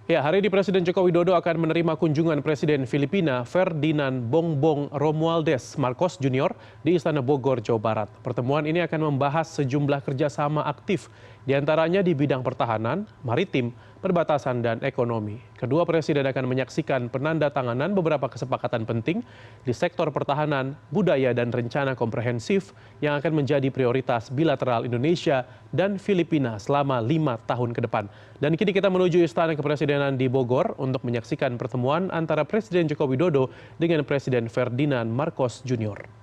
Ya, hari ini Presiden Joko Widodo akan menerima kunjungan Presiden Filipina Ferdinand Bongbong Romualdez Marcos Jr. di Istana Bogor, Jawa Barat. Pertemuan ini akan membahas sejumlah kerjasama aktif, diantaranya di bidang pertahanan, maritim, perbatasan, dan ekonomi. Kedua presiden akan menyaksikan penandatanganan beberapa kesepakatan penting di sektor pertahanan, budaya, dan rencana komprehensif yang akan menjadi prioritas bilateral Indonesia dan Filipina selama 5 tahun ke depan. Dan kini kita menuju Istana Kepresidenan di Bogor untuk menyaksikan pertemuan antara Presiden Joko Widodo dengan Presiden Ferdinand Marcos Jr.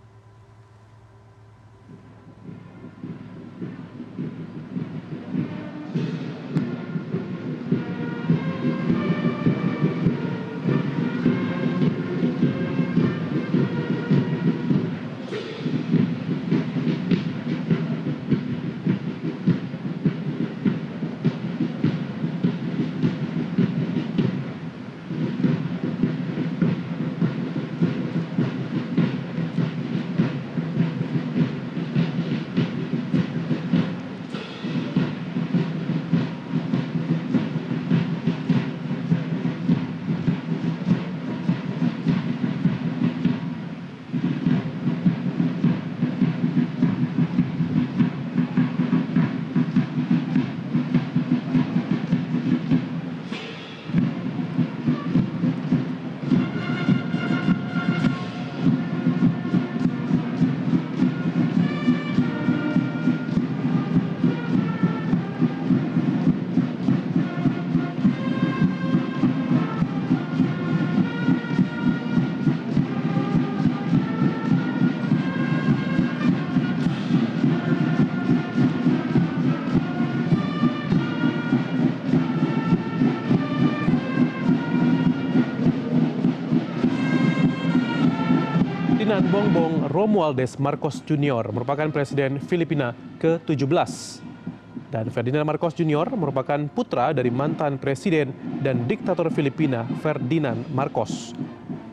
Ferdinand Bongbong Romualdez Marcos Jr. merupakan Presiden Filipina ke-17. Dan Ferdinand Marcos Jr. merupakan putra dari mantan Presiden dan diktator Filipina Ferdinand Marcos.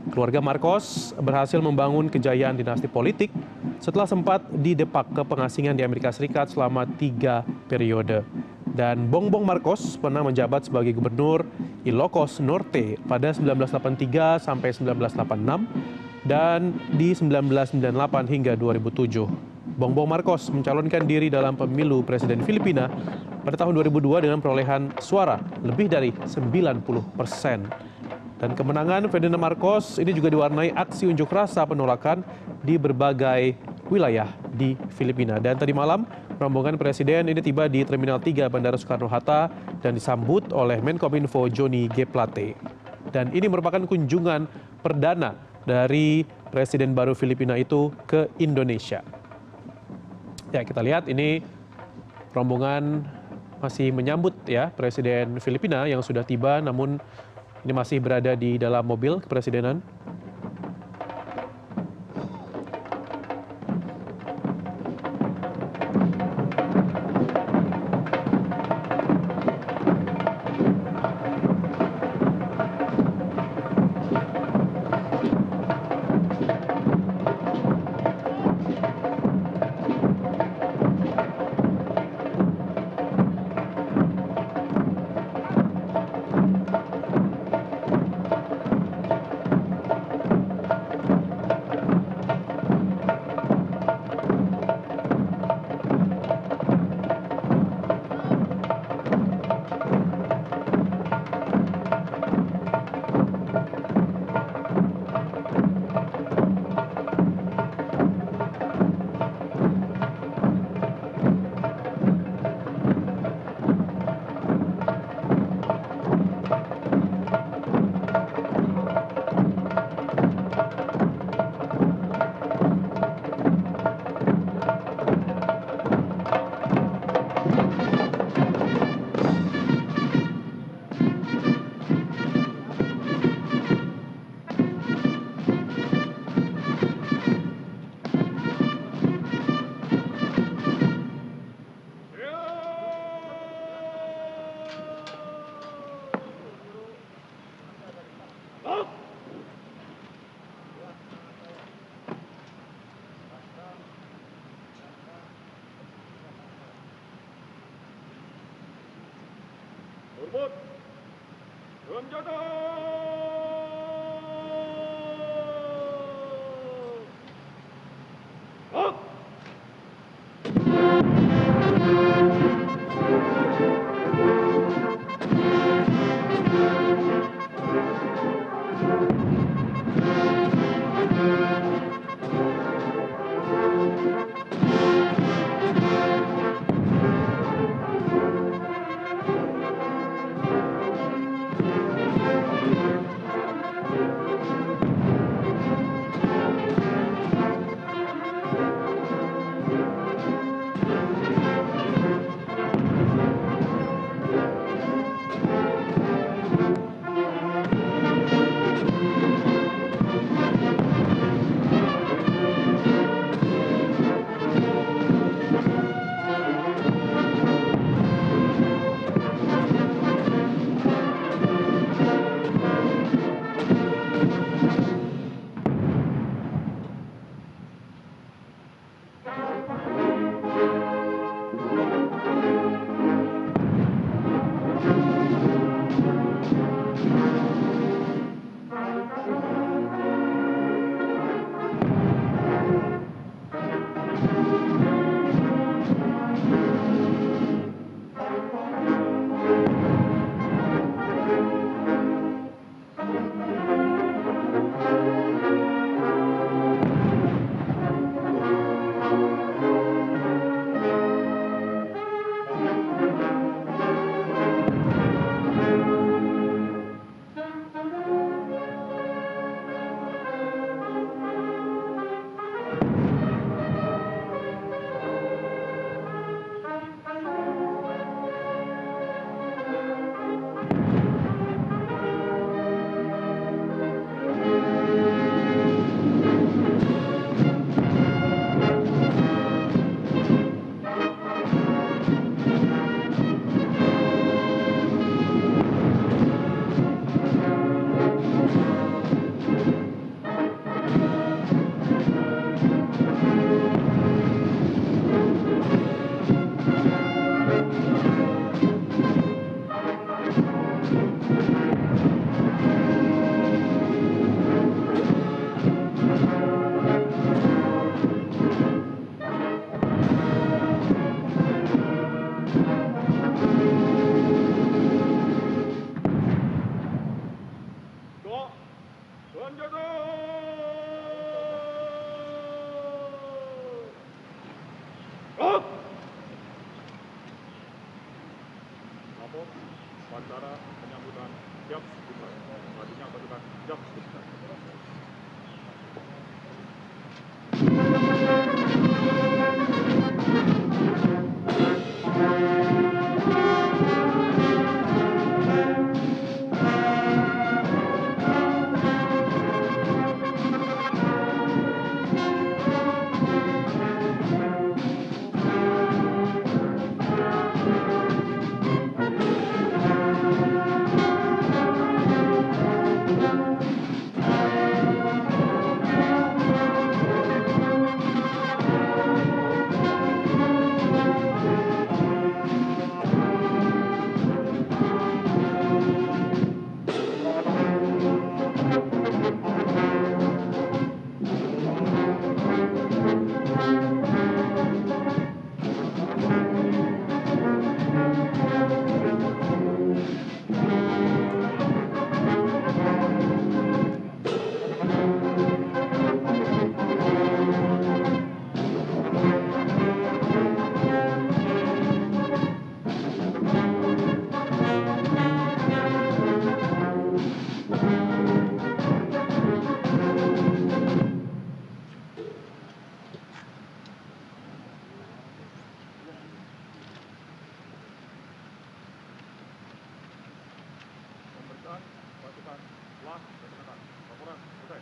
Keluarga Marcos berhasil membangun kejayaan dinasti politik setelah sempat didepak ke pengasingan di Amerika Serikat selama 3 periode. Dan Bongbong Marcos pernah menjabat sebagai gubernur Ilocos Norte pada 1983 sampai 1986 dan di 1998 hingga 2007. Bongbong Marcos mencalonkan diri dalam pemilu Presiden Filipina pada tahun 2002 dengan perolehan suara lebih dari 90%. Dan kemenangan Ferdinand Marcos ini juga diwarnai aksi unjuk rasa penolakan di berbagai wilayah di Filipina. Dan tadi malam rombongan Presiden ini tiba di Terminal 3 Bandara Soekarno-Hatta dan disambut oleh Menkominfo Johnny G. Plate. Dan ini merupakan kunjungan perdana dari Presiden baru Filipina itu ke Indonesia. Ya, kita lihat ini rombongan masih menyambut ya Presiden Filipina yang sudah tiba, namun ini masih berada di dalam mobil kepresidenan. Upacara penyambutan siap dimulai. Selanjutnya pasukan siap dimulai. Pasukan telah dilaksanakan. Laporan selesai.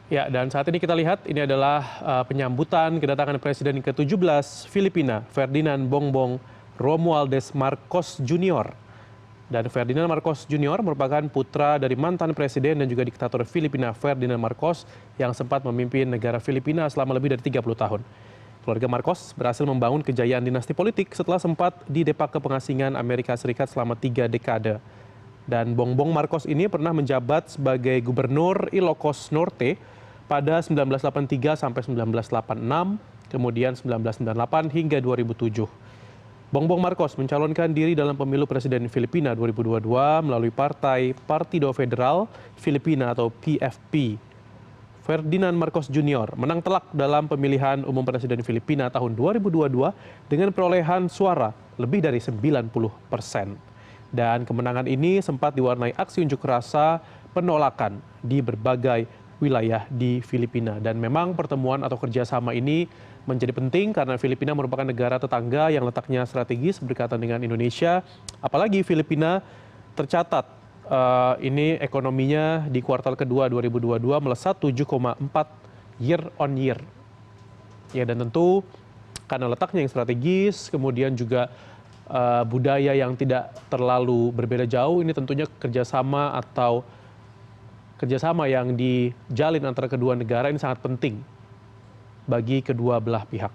Ya, dan saat ini kita lihat ini adalah penyambutan kedatangan Presiden ke-17 Filipina, Ferdinand Bongbong Romualdez Marcos Jr. Dan Ferdinand Marcos Jr. merupakan putra dari mantan presiden dan juga diktator Filipina Ferdinand Marcos yang sempat memimpin negara Filipina selama lebih dari 30 tahun. Keluarga Marcos berhasil membangun kejayaan dinasti politik setelah sempat didepak ke pengasingan Amerika Serikat selama 3 dekade. Dan Bongbong Marcos ini pernah menjabat sebagai gubernur Ilocos Norte pada 1983 sampai 1986, kemudian 1998 hingga 2007. Bongbong Marcos mencalonkan diri dalam pemilu presiden Filipina 2022 melalui partai Partido Federal Filipina atau PFP. Ferdinand Marcos Jr. menang telak dalam pemilihan umum presiden Filipina tahun 2022 dengan perolehan suara lebih dari 90%. Dan kemenangan ini sempat diwarnai aksi unjuk rasa penolakan di berbagai wilayah di Filipina. Dan memang pertemuan atau kerjasama ini menjadi penting karena Filipina merupakan negara tetangga yang letaknya strategis berdekatan dengan Indonesia. Apalagi Filipina tercatat ini ekonominya di kuartal kedua 2022 melesat 7,4 year on year. Ya, dan tentu karena letaknya yang strategis, kemudian juga budaya yang tidak terlalu berbeda jauh, ini tentunya kerjasama yang dijalin antara kedua negara ini sangat penting bagi kedua belah pihak.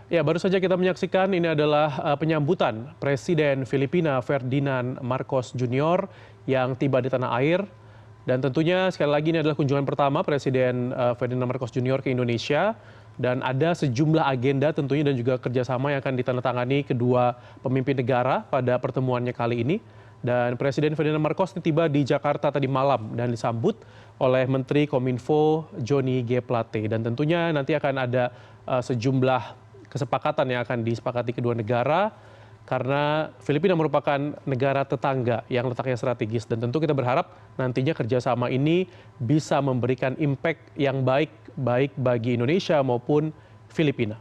Ya, baru saja kita menyaksikan ini adalah penyambutan Presiden Filipina Ferdinand Marcos Jr. yang tiba di tanah air. Dan tentunya sekali lagi ini adalah kunjungan pertama Presiden Ferdinand Marcos Jr. ke Indonesia. Dan ada sejumlah agenda tentunya dan juga kerjasama yang akan ditandatangani kedua pemimpin negara pada pertemuannya kali ini. Dan Presiden Ferdinand Marcos tiba di Jakarta tadi malam dan disambut oleh Menteri Kominfo Johnny G. Plate. Dan tentunya nanti akan ada sejumlah kesepakatan yang akan disepakati kedua negara karena Filipina merupakan negara tetangga yang letaknya strategis dan tentu kita berharap nantinya kerjasama ini bisa memberikan impact yang baik bagi Indonesia maupun Filipina.